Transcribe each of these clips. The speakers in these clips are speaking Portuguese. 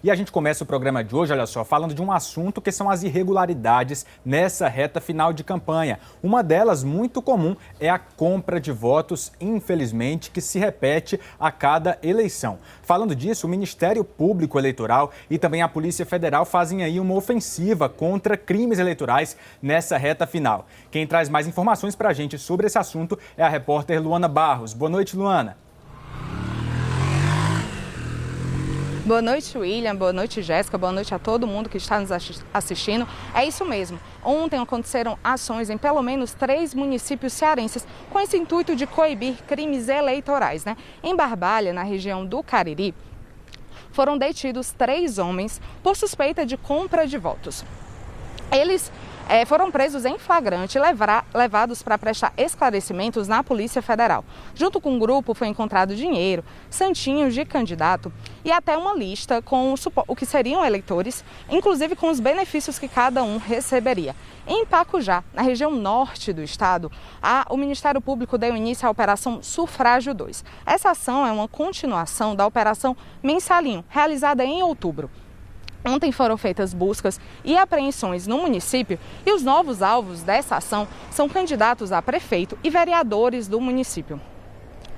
E a gente começa o programa de hoje, olha só, falando de um assunto que são as irregularidades nessa reta final de campanha. Uma delas, muito comum, é a compra de votos, infelizmente, que se repete a cada eleição. Falando disso, o Ministério Público Eleitoral e também a Polícia Federal fazem aí uma ofensiva contra crimes eleitorais nessa reta final. Quem traz mais informações para a gente sobre esse assunto é a repórter Luana Barros. Boa noite, Luana. Boa noite, William. Boa noite, Jéssica. Boa noite a todo mundo que está nos assistindo. É isso mesmo. Ontem aconteceram ações em pelo menos 3 municípios cearenses com esse intuito de coibir crimes eleitorais, Em Barbalha, na região do Cariri, foram detidos 3 homens por suspeita de compra de votos. Eles foram presos em flagrante e levados para prestar esclarecimentos na Polícia Federal. Junto com o grupo foi encontrado dinheiro, santinhos de candidato e até uma lista com o que seriam eleitores, inclusive com os benefícios que cada um receberia. Em Pacujá, na região norte do estado, o Ministério Público deu início à Operação Sufrágio 2. Essa ação é uma continuação da Operação Mensalinho, realizada em outubro. Ontem foram feitas buscas e apreensões no município e os novos alvos dessa ação são candidatos a prefeito e vereadores do município.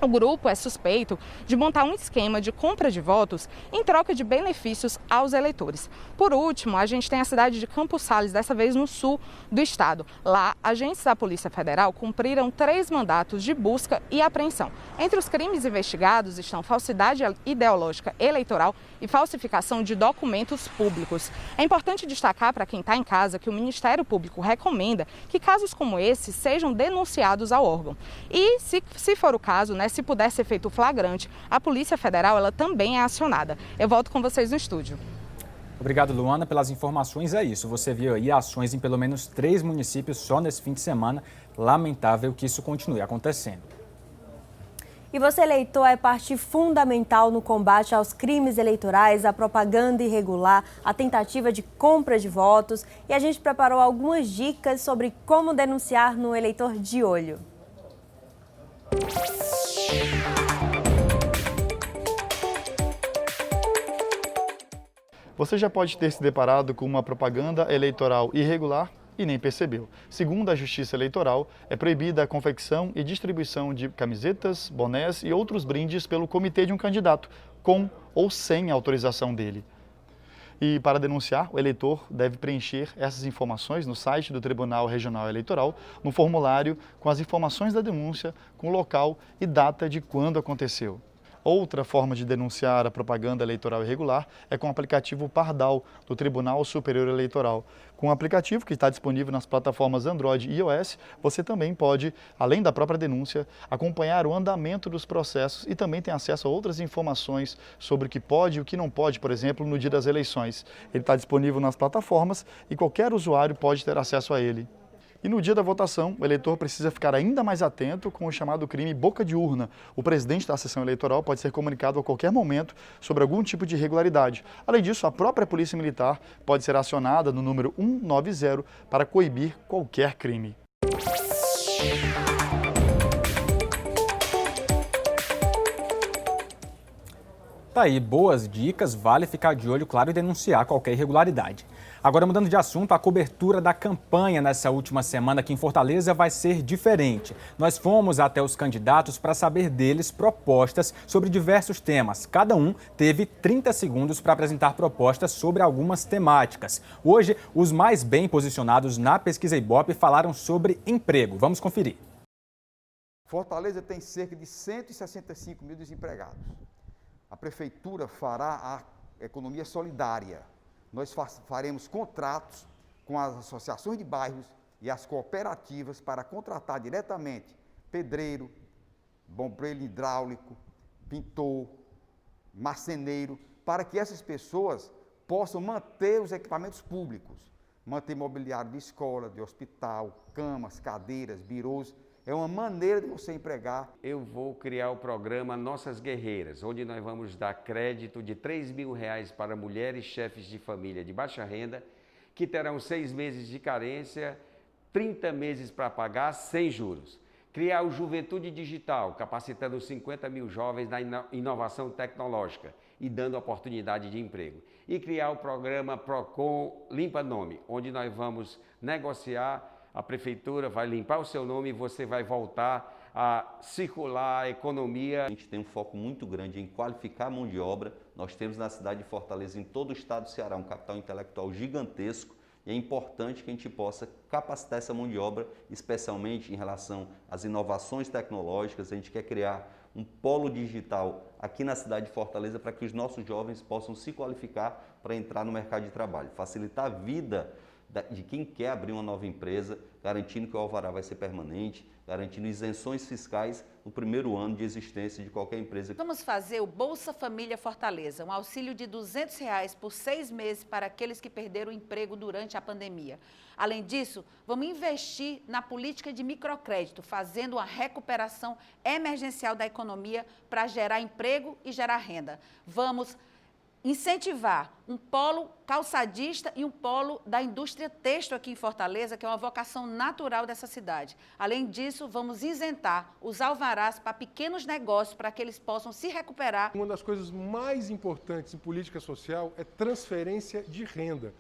O grupo é suspeito de montar um esquema de compra de votos em troca de benefícios aos eleitores. Por último, a gente tem a cidade de Campos Sales, dessa vez no sul do estado. Lá, agentes da Polícia Federal cumpriram 3 mandatos de busca e apreensão. Entre os crimes investigados estão falsidade ideológica eleitoral e falsificação de documentos públicos. É importante destacar para quem está em casa que o Ministério Público recomenda que casos como esse sejam denunciados ao órgão. E, se for o caso, se puder ser feito flagrante, a Polícia Federal ela também é acionada. Eu volto com vocês no estúdio. Obrigado, Luana, pelas informações. É isso, você viu aí ações em pelo menos 3 municípios só nesse fim de semana. Lamentável que isso continue acontecendo. E você, eleitor, é parte fundamental no combate aos crimes eleitorais, à propaganda irregular, à tentativa de compra de votos. E a gente preparou algumas dicas sobre como denunciar no Eleitor de Olho. Você já pode ter se deparado com uma propaganda eleitoral irregular e nem percebeu. Segundo a Justiça Eleitoral, é proibida a confecção e distribuição de camisetas, bonés e outros brindes pelo comitê de um candidato, com ou sem autorização dele. E para denunciar, o eleitor deve preencher essas informações no site do Tribunal Regional Eleitoral, no formulário com as informações da denúncia, com local e data de quando aconteceu. Outra forma de denunciar a propaganda eleitoral irregular é com o aplicativo Pardal, do Tribunal Superior Eleitoral. Com o aplicativo, que está disponível nas plataformas Android e iOS, você também pode, além da própria denúncia, acompanhar o andamento dos processos e também tem acesso a outras informações sobre o que pode e o que não pode, por exemplo, no dia das eleições. Ele está disponível nas plataformas e qualquer usuário pode ter acesso a ele. E no dia da votação, o eleitor precisa ficar ainda mais atento com o chamado crime boca de urna. O presidente da sessão eleitoral pode ser comunicado a qualquer momento sobre algum tipo de irregularidade. Além disso, a própria Polícia Militar pode ser acionada no número 190 para coibir qualquer crime. Tá aí, boas dicas, vale ficar de olho, claro, e denunciar qualquer irregularidade. Agora, mudando de assunto, a cobertura da campanha nessa última semana aqui em Fortaleza vai ser diferente. Nós fomos até os candidatos para saber deles propostas sobre diversos temas. Cada um teve 30 segundos para apresentar propostas sobre algumas temáticas. Hoje, os mais bem posicionados na pesquisa Ibope falaram sobre emprego. Vamos conferir. Fortaleza tem cerca de 165 mil desempregados. A Prefeitura fará a economia solidária. Nós faremos contratos com as associações de bairros e as cooperativas para contratar diretamente pedreiro, bombeiro hidráulico, pintor, marceneiro, para que essas pessoas possam manter os equipamentos públicos, manter mobiliário de escola, de hospital, camas, cadeiras, birôs. É uma maneira de você empregar. Eu vou criar o programa Nossas Guerreiras, onde nós vamos dar crédito de R$3.000 para mulheres chefes de família de baixa renda, que terão 6 meses de carência, 30 meses para pagar sem juros. Criar o Juventude Digital, capacitando 50 mil jovens na inovação tecnológica. e dando oportunidade de emprego. E criar o programa PROCON Limpa Nome, onde nós vamos negociar, a prefeitura vai limpar o seu nome e você vai voltar a circular a economia. A gente tem um foco muito grande em qualificar a mão de obra. Nós temos na cidade de Fortaleza, em todo o estado do Ceará, um capital intelectual gigantesco e é importante que a gente possa capacitar essa mão de obra, especialmente em relação às inovações tecnológicas. A gente quer criar um polo digital aqui na cidade de Fortaleza para que os nossos jovens possam se qualificar para entrar no mercado de trabalho, facilitar a vida de quem quer abrir uma nova empresa, garantindo que o alvará vai ser permanente, garantindo isenções fiscais no primeiro ano de existência de qualquer empresa. Vamos fazer o Bolsa Família Fortaleza, um auxílio de R$ 200 por 6 meses para aqueles que perderam o emprego durante a pandemia. Além disso, vamos investir na política de microcrédito, fazendo uma recuperação emergencial da economia para gerar emprego e gerar renda. Vamos incentivar um polo calçadista e um polo da indústria têxtil aqui em Fortaleza, que é uma vocação natural dessa cidade. Além disso, vamos isentar os alvarás para pequenos negócios, para que eles possam se recuperar. Uma das coisas mais importantes em política social é transferência de renda.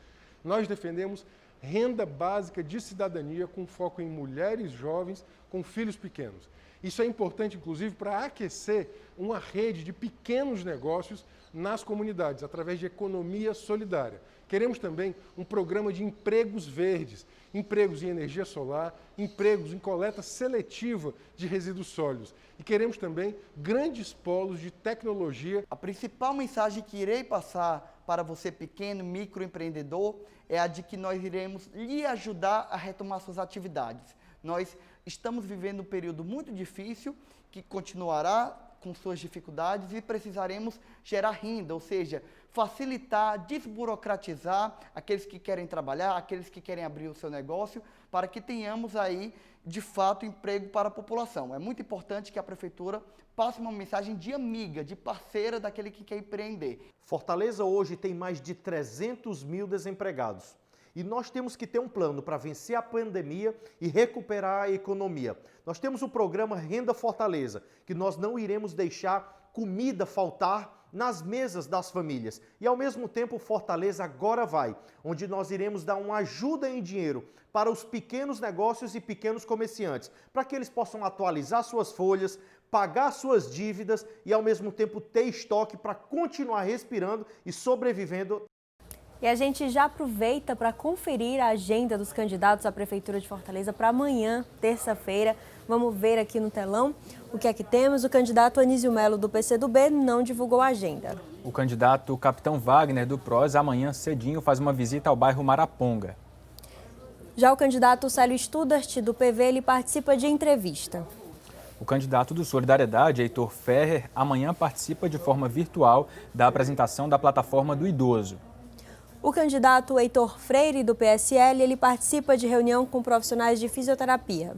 Nós defendemos renda básica de cidadania com foco em mulheres jovens com filhos pequenos. Isso é importante, inclusive, para aquecer uma rede de pequenos negócios nas comunidades, através de economia solidária. Queremos também um programa de empregos verdes, empregos em energia solar, empregos em coleta seletiva de resíduos sólidos. E queremos também grandes polos de tecnologia. A principal mensagem que irei passar para você pequeno, microempreendedor, é a de que nós iremos lhe ajudar a retomar suas atividades. Nós estamos vivendo um período muito difícil, que continuará com suas dificuldades e precisaremos gerar renda, ou seja, facilitar, desburocratizar aqueles que querem trabalhar, aqueles que querem abrir o seu negócio, para que tenhamos aí, de fato, emprego para a população. É muito importante que a Prefeitura passe uma mensagem de amiga, de parceira daquele que quer empreender. Fortaleza hoje tem mais de 300 mil desempregados. E nós temos que ter um plano para vencer a pandemia e recuperar a economia. Nós temos o programa Renda Fortaleza, que nós não iremos deixar comida faltar nas mesas das famílias. E ao mesmo tempo Fortaleza Agora Vai, onde nós iremos dar uma ajuda em dinheiro para os pequenos negócios e pequenos comerciantes, para que eles possam atualizar suas folhas, pagar suas dívidas e ao mesmo tempo ter estoque para continuar respirando e sobrevivendo. E a gente já aproveita para conferir a agenda dos candidatos à Prefeitura de Fortaleza para amanhã, terça-feira. Vamos ver aqui no telão o que é que temos. O candidato Anísio Melo, do PCdoB, não divulgou a agenda. O candidato Capitão Wagner, do PROS, amanhã cedinho faz uma visita ao bairro Maraponga. Já o candidato Célio Studart, do PV, ele participa de entrevista. O candidato do Solidariedade, Heitor Ferrer, amanhã participa de forma virtual da apresentação da plataforma do idoso. O candidato Heitor Freire, do PSL, ele participa de reunião com profissionais de fisioterapia.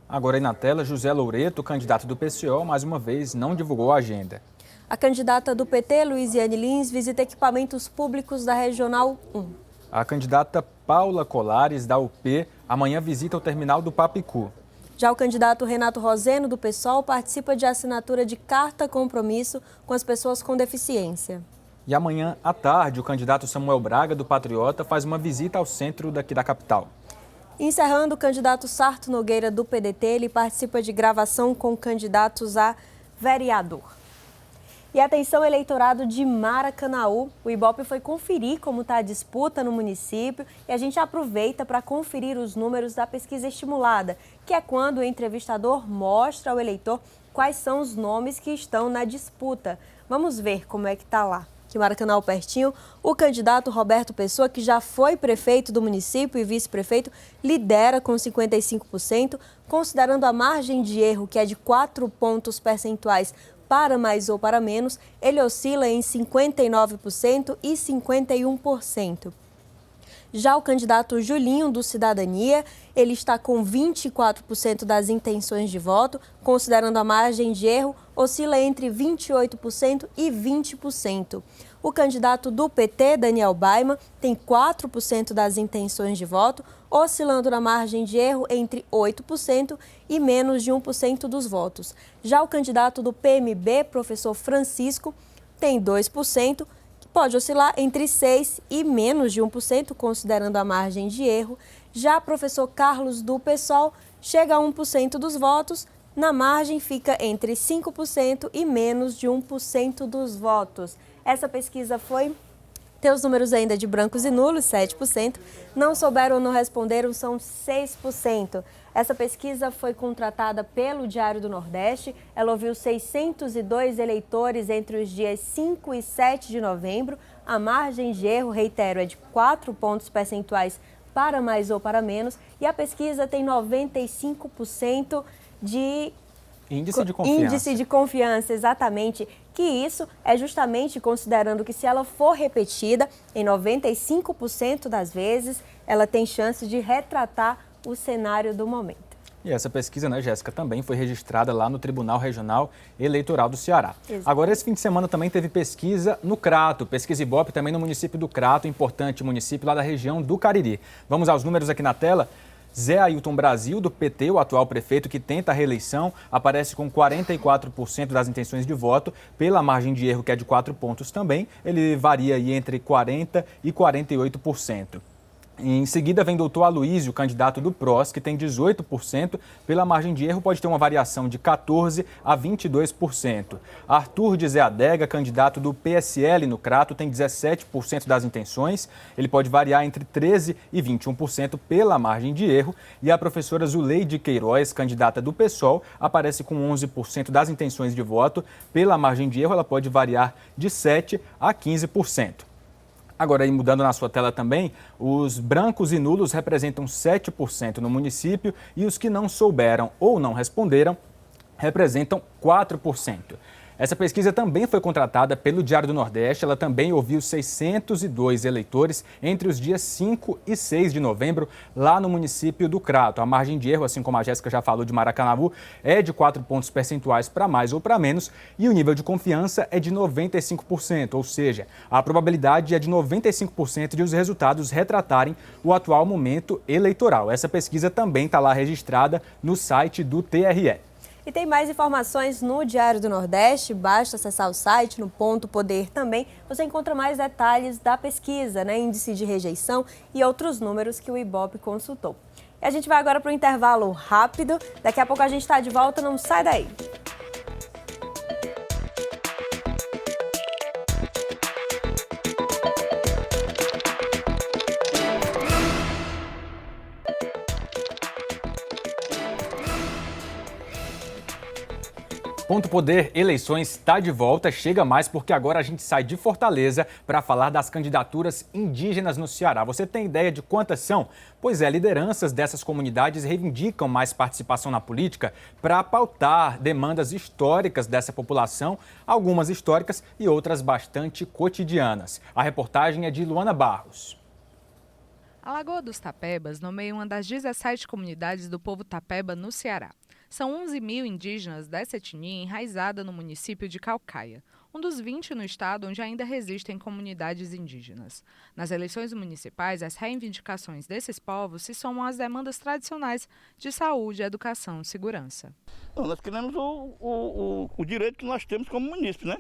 Agora aí na tela, José Loureto, candidato do PCO, mais uma vez não divulgou a agenda. A candidata do PT, Luiziane Lins, visita equipamentos públicos da Regional 1. A candidata Paula Colares, da UP, amanhã visita o terminal do Papicu. Já o candidato Renato Roseno, do PSOL, participa de assinatura de carta compromisso com as pessoas com deficiência. E amanhã à tarde, o candidato Samuel Braga, do Patriota, faz uma visita ao centro daqui da capital. Encerrando, o candidato Sarto Nogueira, do PDT, ele participa de gravação com candidatos a vereador. E atenção, eleitorado de Maracanaú, o Ibope foi conferir como está a disputa no município e a gente aproveita para conferir os números da pesquisa estimulada, que é quando o entrevistador mostra ao eleitor quais são os nomes que estão na disputa. Vamos ver como é que está lá. Aqui em Maracanaú, pertinho, o candidato Roberto Pessoa, que já foi prefeito do município e vice-prefeito, lidera com 55%, considerando a margem de erro, que é de 4 pontos percentuais para mais ou para menos, ele oscila em 59% e 51%. Já o candidato Julinho, do Cidadania, ele está com 24% das intenções de voto, considerando a margem de erro, oscila entre 28% e 20%. O candidato do PT, Daniel Baima, tem 4% das intenções de voto, oscilando na margem de erro entre 8% e menos de 1% dos votos. Já o candidato do PMB, professor Francisco, tem 2%, que pode oscilar entre 6% e menos de 1%, considerando a margem de erro. Já professor Carlos do PSOL chega a 1% dos votos, na margem fica entre 5% e menos de 1% dos votos. Essa pesquisa tem os números ainda de brancos e nulos, 7%, não souberam ou não responderam, são 6%. Essa pesquisa foi contratada pelo Diário do Nordeste, ela ouviu 602 eleitores entre os dias 5 e 7 de novembro. A margem de erro, reitero, é de 4 pontos percentuais para mais ou para menos, e a pesquisa tem 95% de índice de confiança. Índice de confiança, exatamente. Que isso é justamente considerando que se ela for repetida, em 95% das vezes, ela tem chance de retratar o cenário do momento. E essa pesquisa, né, Jéssica, também foi registrada lá no Tribunal Regional Eleitoral do Ceará. Exato. Agora, esse fim de semana também teve pesquisa no Crato, pesquisa Ibope também no município do Crato, importante município lá da região do Cariri. Vamos aos números aqui na tela. Zé Ailton Brasil, do PT, o atual prefeito que tenta a reeleição, aparece com 44% das intenções de voto, pela margem de erro, que é de 4 pontos também, ele varia aí entre 40% e 48%. Em seguida vem doutor Aloísio, candidato do PROS, que tem 18%, pela margem de erro pode ter uma variação de 14% a 22%. Arthur de Zé Adega, candidato do PSL no Crato, tem 17% das intenções, ele pode variar entre 13% e 21% pela margem de erro. E a professora Zuleide Queiroz, candidata do PSOL, aparece com 11% das intenções de voto, pela margem de erro ela pode variar de 7% a 15%. Agora, aí mudando na sua tela também, os brancos e nulos representam 7% no município e os que não souberam ou não responderam representam 4%. Essa pesquisa também foi contratada pelo Diário do Nordeste, ela também ouviu 602 eleitores entre os dias 5 e 6 de novembro, lá no município do Crato. A margem de erro, assim como a Jéssica já falou de Maracanaú, é de 4 pontos percentuais para mais ou para menos, e o nível de confiança é de 95%, ou seja, a probabilidade é de 95% de os resultados retratarem o atual momento eleitoral. Essa pesquisa também está lá registrada no site do TRE. E tem mais informações no Diário do Nordeste, basta acessar o site, no Ponto Poder também. Você encontra mais detalhes da pesquisa, né? Índice de rejeição e outros números que o Ibope consultou. E a gente vai agora para o intervalo rápido. Daqui a pouco a gente está de volta, não sai daí. Ponto Poder Eleições está de volta, chega mais porque agora a gente sai de Fortaleza para falar das candidaturas indígenas no Ceará. Você tem ideia de quantas são? Pois é, lideranças dessas comunidades reivindicam mais participação na política para pautar demandas históricas dessa população, algumas históricas e outras bastante cotidianas. A reportagem é de Luana Barros. A Lagoa dos Tapebas nomeia uma das 17 comunidades do povo Tapeba no Ceará. São 11 mil indígenas dessa etnia enraizada no município de Caucaia, um dos 20 no estado onde ainda resistem comunidades indígenas. Nas eleições municipais, as reivindicações desses povos se somam às demandas tradicionais de saúde, educação e segurança. Não, nós queremos o direito que nós temos como munícipe, né?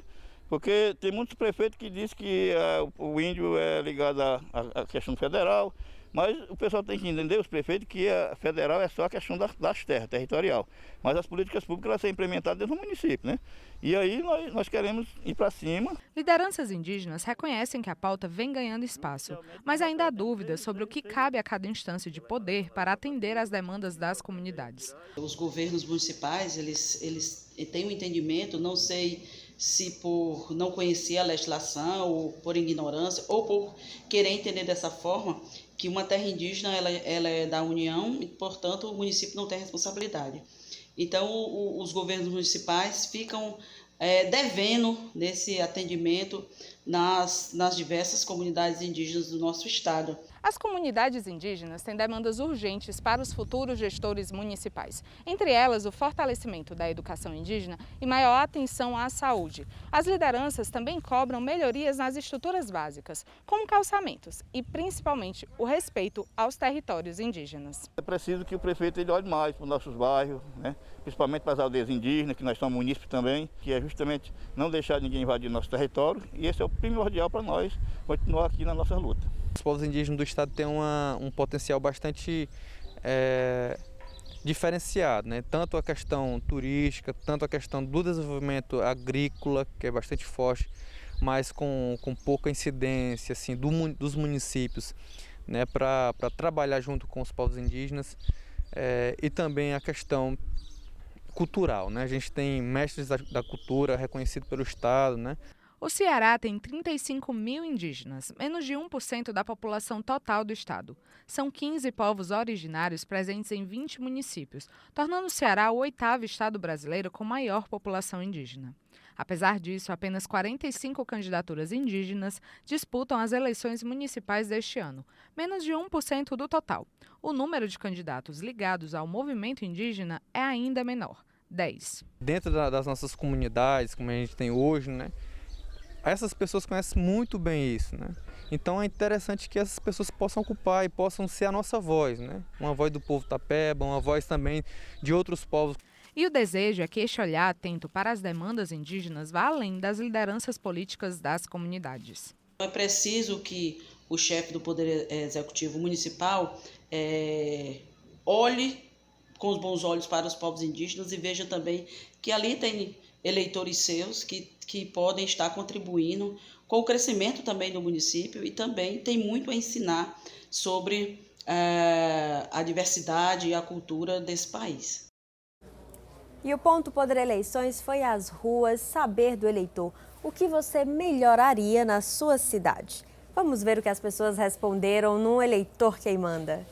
Porque tem muitos prefeitos que dizem que o índio é ligado à questão federal, mas o pessoal tem que entender, os prefeitos, que a federal é só a questão das terras, territorial. Mas as políticas públicas elas são implementadas dentro do município, né? E aí nós queremos ir para cima. Lideranças indígenas reconhecem que a pauta vem ganhando espaço, mas ainda há dúvidas sobre o que cabe a cada instância de poder para atender às demandas das comunidades. Os governos municipais, eles têm um entendimento, não sei se por não conhecer a legislação, ou por ignorância, ou por querer entender dessa forma, que uma terra indígena ela é da União e, portanto, o município não tem responsabilidade. Então, os governos municipais ficam devendo nesse atendimento nas diversas comunidades indígenas do nosso estado. As comunidades indígenas têm demandas urgentes para os futuros gestores municipais. Entre elas, o fortalecimento da educação indígena e maior atenção à saúde. As lideranças também cobram melhorias nas estruturas básicas, como calçamentos e, principalmente, o respeito aos territórios indígenas. É preciso que o prefeito ele olhe mais para os nossos bairros, né? principalmente para as aldeias indígenas, que nós somos munícipes também, que é justamente não deixar ninguém invadir nosso território, e esse é o primordial para nós continuar aqui na nossa luta. Os povos indígenas do estado têm um potencial bastante diferenciado, né? Tanto a questão turística, tanto a questão do desenvolvimento agrícola, que é bastante forte, mas com pouca incidência assim, dos municípios, né? Para trabalhar junto com os povos indígenas, e também a questão cultural, né? A gente tem mestres da cultura reconhecidos pelo estado, né? O Ceará tem 35 mil indígenas, menos de 1% da população total do estado. São 15 povos originários presentes em 20 municípios, tornando o Ceará o 8º estado brasileiro com maior população indígena. Apesar disso, apenas 45 candidaturas indígenas disputam as eleições municipais deste ano, menos de 1% do total. O número de candidatos ligados ao movimento indígena é ainda menor, 10. Dentro das nossas comunidades, como a gente tem hoje, né? Essas pessoas conhecem muito bem isso, né? Então é interessante que essas pessoas possam ocupar e possam ser a nossa voz, né? Uma voz do povo tapeba, uma voz também de outros povos. E o desejo é que este olhar atento para as demandas indígenas vá além das lideranças políticas das comunidades. É preciso que o chefe do Poder Executivo Municipal olhe com os bons olhos para os povos indígenas e veja também que ali tem eleitores seus que podem estar contribuindo com o crescimento também do município e também tem muito a ensinar sobre a diversidade e a cultura desse país. E o Ponto Poder Eleições foi às ruas saber do eleitor o que você melhoraria na sua cidade. Vamos ver o que as pessoas responderam no Eleitor Quem Manda.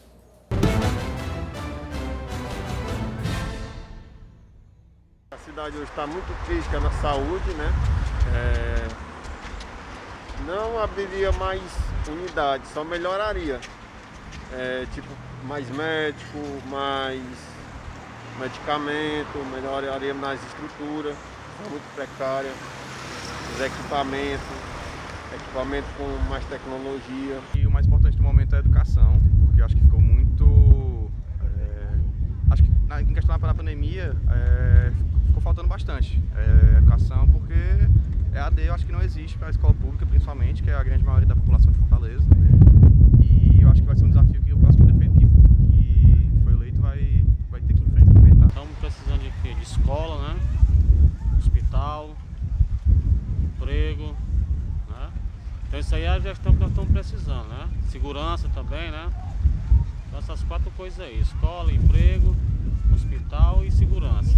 A cidade hoje está muito crítica na saúde, né? Não abriria mais unidades, só melhoraria. Tipo, mais médico, mais medicamento, melhoraria nas estruturas, são muito precárias, os equipamento com mais tecnologia. E o mais importante no momento é a educação, porque eu acho que ficou muito... acho que em questão da pandemia, ficou faltando bastante educação, porque EAD eu acho que não existe para a escola pública, principalmente, que é a grande maioria da população de Fortaleza. E eu acho que vai ser um desafio que o próximo prefeito que foi eleito vai ter que enfrentar. Estamos precisando de quê? De escola, né? Hospital, emprego, né? Então isso aí é a gestão que nós estamos precisando, né? Segurança também, né? Então essas 4 coisas aí, escola, emprego, hospital e segurança.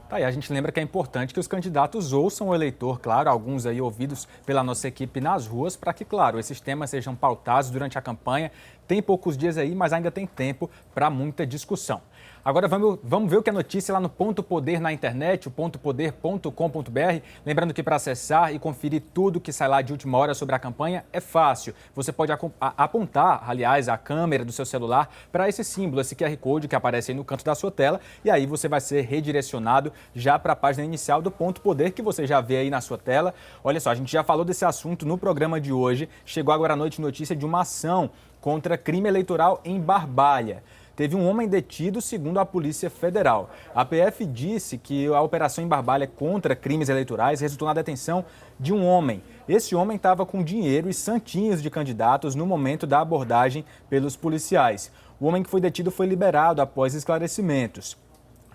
Tá, e a gente lembra que é importante que os candidatos ouçam o eleitor, claro, alguns aí ouvidos pela nossa equipe nas ruas, para que, claro, esses temas sejam pautados durante a campanha. Tem poucos dias aí, mas ainda tem tempo para muita discussão. Agora vamos ver o que é notícia lá no Ponto Poder na internet, o pontopoder.com.br. Lembrando que para acessar e conferir tudo que sai lá de última hora sobre a campanha é fácil. Você pode apontar, aliás, a câmera do seu celular para esse símbolo, esse QR Code que aparece aí no canto da sua tela. E aí você vai ser redirecionado já para a página inicial do Ponto Poder, que você já vê aí na sua tela. Olha só, a gente já falou desse assunto no programa de hoje. Chegou agora à noite notícia de uma ação contra crime eleitoral em Barbalha. Teve um homem detido, segundo a Polícia Federal. A PF disse que a operação em Barbalha contra crimes eleitorais resultou na detenção de um homem. Esse homem estava com dinheiro e santinhos de candidatos no momento da abordagem pelos policiais. O homem que foi detido foi liberado após esclarecimentos.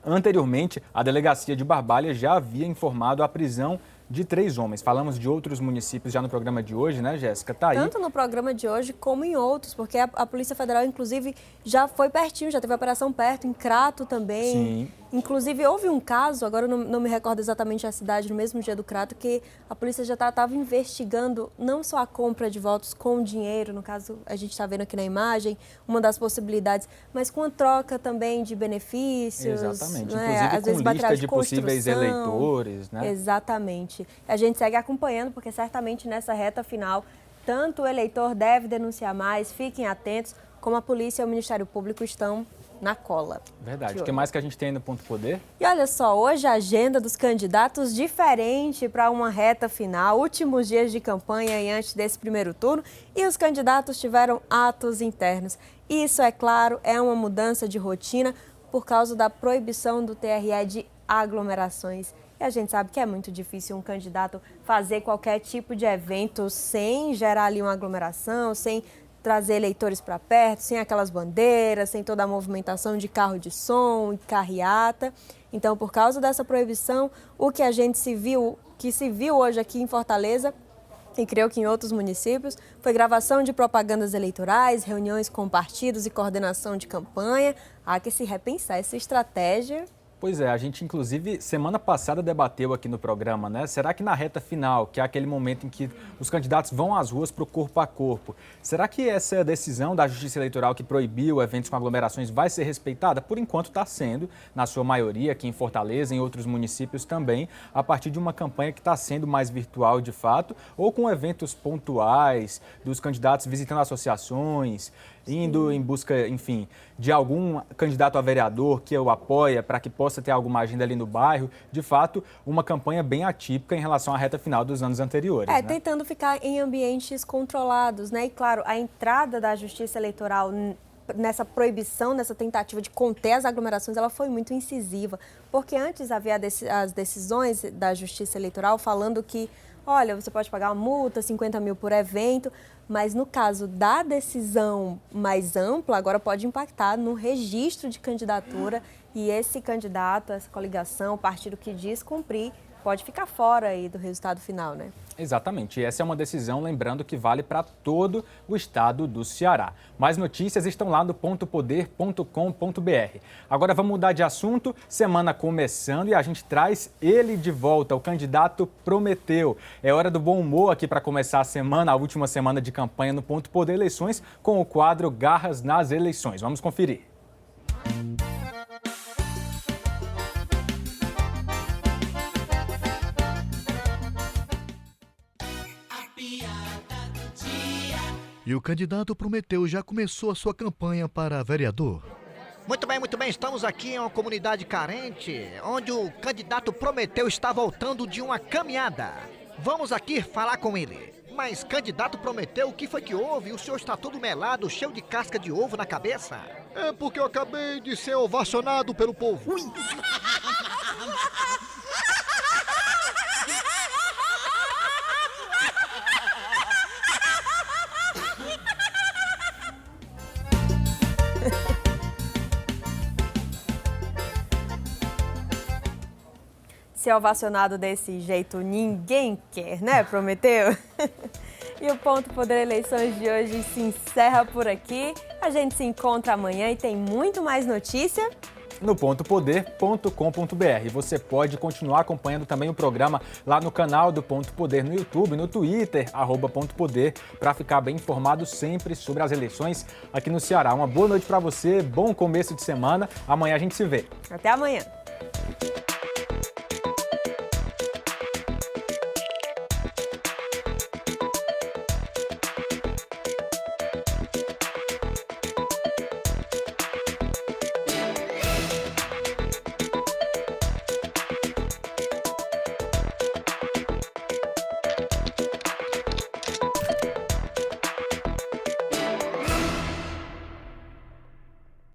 Anteriormente, a delegacia de Barbalha já havia informado a prisão de 3 homens. Falamos de outros municípios já no programa de hoje, né, Jéssica? Tá aí. Tanto no programa de hoje como em outros, porque a Polícia Federal, inclusive, já foi pertinho, já teve a operação perto, em Crato também. Sim. Inclusive, houve um caso, agora eu não me recordo exatamente a cidade, no mesmo dia do Crato, que a polícia já estava investigando não só a compra de votos com dinheiro, no caso, a gente está vendo aqui na imagem, uma das possibilidades, mas com a troca também de benefícios. Exatamente, né? inclusive Às vezes com lista de construção. possíveis eleitores, né? Exatamente. A gente segue acompanhando, porque certamente nessa reta final, tanto o eleitor deve denunciar mais, fiquem atentos, como a polícia e o Ministério Público estão na cola. Verdade. O que mais que a gente tem no Ponto Poder? E olha só, hoje a agenda dos candidatos diferente para uma reta final, últimos dias de campanha e antes desse primeiro turno, e os candidatos tiveram atos internos. Isso, é claro, é uma mudança de rotina por causa da proibição do TRE de aglomerações. E a gente sabe que é muito difícil um candidato fazer qualquer tipo de evento sem gerar ali uma aglomeração, sem trazer eleitores para perto, sem aquelas bandeiras, sem toda a movimentação de carro de som e carreata. Então, por causa dessa proibição, o que se viu hoje aqui em Fortaleza, e creio que em outros municípios, foi gravação de propagandas eleitorais, reuniões com partidos e coordenação de campanha. Há que se repensar essa estratégia. Pois é, a gente inclusive semana passada debateu aqui no programa, né? Será que na reta final, que é aquele momento em que os candidatos vão às ruas para o corpo a corpo, será que essa decisão da Justiça Eleitoral que proibiu eventos com aglomerações vai ser respeitada? Por enquanto está sendo, na sua maioria, aqui em Fortaleza, em outros municípios também, a partir de uma campanha que está sendo mais virtual de fato, ou com eventos pontuais dos candidatos visitando associações, indo em busca, enfim, de algum candidato a vereador que o apoia para que possa ter alguma agenda ali no bairro. De fato, uma campanha bem atípica em relação à reta final dos anos anteriores. né? Tentando ficar em ambientes controlados, né? E claro, a entrada da Justiça Eleitoral nessa proibição, nessa tentativa de conter as aglomerações, ela foi muito incisiva. Porque antes havia as decisões da Justiça Eleitoral falando que, olha, você pode pagar uma multa, 50 mil por evento, mas no caso da decisão mais ampla, agora pode impactar no registro de candidatura e esse candidato, essa coligação, o partido que diz cumprir, pode ficar fora aí do resultado final, né? Exatamente. E essa é uma decisão, lembrando, que vale para todo o estado do Ceará. Mais notícias estão lá no pontopoder.com.br. Agora vamos mudar de assunto. Semana começando e a gente traz ele de volta, o candidato Prometeu. É hora do bom humor aqui para começar a semana, a última semana de campanha no Ponto Poder Eleições, com o quadro Garras nas Eleições. Vamos conferir. E o candidato Prometeu já começou a sua campanha para vereador. Muito bem, estamos aqui em uma comunidade carente, onde o candidato Prometeu está voltando de uma caminhada. Vamos aqui falar com ele. Mas, candidato Prometeu, o que foi que houve? O senhor está todo melado, cheio de casca de ovo na cabeça? É porque eu acabei de ser ovacionado pelo povo. Ui. Ser ovacionado desse jeito ninguém quer, né, Prometeu? E o Ponto Poder Eleições de hoje se encerra por aqui. A gente se encontra amanhã e tem muito mais notícia no pontopoder.com.br. Você pode continuar acompanhando também o programa lá no canal do Ponto Poder no YouTube, no Twitter, @pontopoder, para ficar bem informado sempre sobre as eleições aqui no Ceará. Uma boa noite para você, bom começo de semana. Amanhã a gente se vê. Até amanhã.